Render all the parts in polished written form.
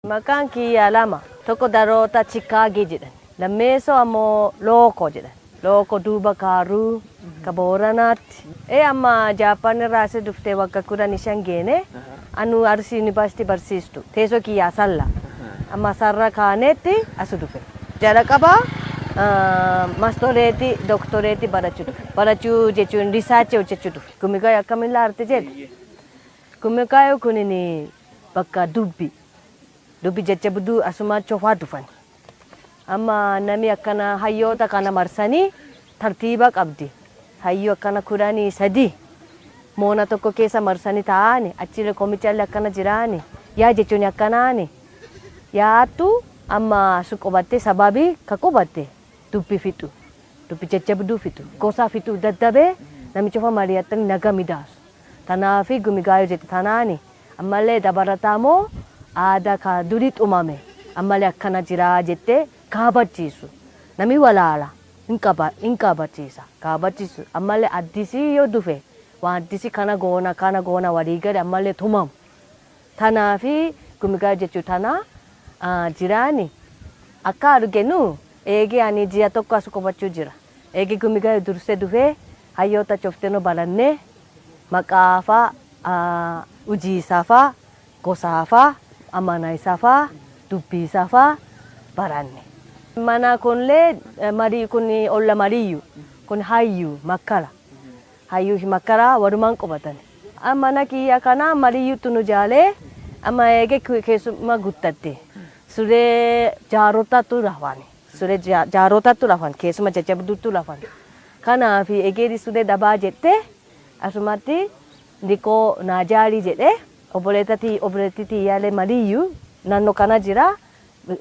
Maqaan kiyya lama. Tokko daroota Chikaagii jedhan. Lammeessoo ammoo Lookoo jedhan. Lookoo Duuba Kaarruu ka Booranaatti. Amma Jaappaan irraa as dhuftee waggaa 15 geene. Anu Arsii Yuunivarsiitii barsiistu. Teessoo kiyyaa Salla. Amma sarara kaaneetti as dhufe. Jalqabaa mastoreetii doktoreetii barachuu dhufe. Barachuu jechuun risaachii hojjechuu dhufe. Gumigaayu akkamiin laarte jedhe. Gumigaayu kunin bakka dubbi. Dubbi jajjabduu asuma cofaa dhufan. Amma namni akkana hayyoota kana marsanii tartiiba qabdi. Hayyoo akkana 13 moona tokko keessa marsanii taa'ani achirra komichallee akkana jiraani. Yaa jechuun akkanaani. Yaattu amma suqubatte sababii ka qubatte dubbi fixu. Dubbi jajjabduu fixu. Gosa fixu daddabee namicha fa mari'attanii naga midaasu. Tanaafi gumigaayu jette tanaani. Ammallee dabalataamoo aadaa ka durii xumame. Ammallee akkana jiraa jettee kaabachiisu. Nami walaala hin kaabachiisa. Kaabachiisu. Ammallee addisii yoo dhufe waan addisii kana goona walii gadi ammallee tumamu. Tanaafi gumigaayu jechuu tanaa jiraani. Akka arginu eegi ani ji'a tokko as qubachuu jira. Eegi gumigaayu dursee dhufee hayyoota cofteenoo barannee maqaafaa hojiisaafaa gosaafaa amanaisaafaa dubbiisaafaa baranne. Mana kunillee marii kun olla mariyyuu kun hayyuu makkara. Hayyuu makkara walumaan qubatan. Mana kiyya kana mariyyuutu nu jaalee amma eege keessuma guttatte. Suree jaarotatu rafan. Suree jaarotatu rafan keessuma jajjabduutu rafan. Kanaaf egeeri suree dabaa jette asumatti dikoo naajaarii jedhee obboleettii yaalee mariyyuu naannoo kana jira.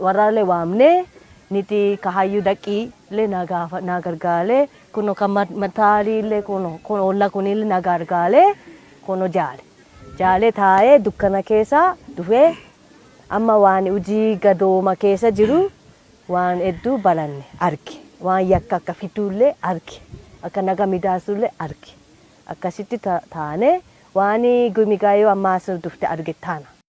Warraalee waamnee niti kahayyuu dhaqii le na gargaalee kuno kan mataariillee kuno olla kunillee na gargaalee kuno jaale taa'ee dukkana keessa dhufee amma waan hojii gadooma keessa jiru waan hedduu baranne arge. Waan yakka akka fituullee arge. Akka naga midaasuullee arge. Akkasitti taane waan gumigaayu amma as dhufte arge taana.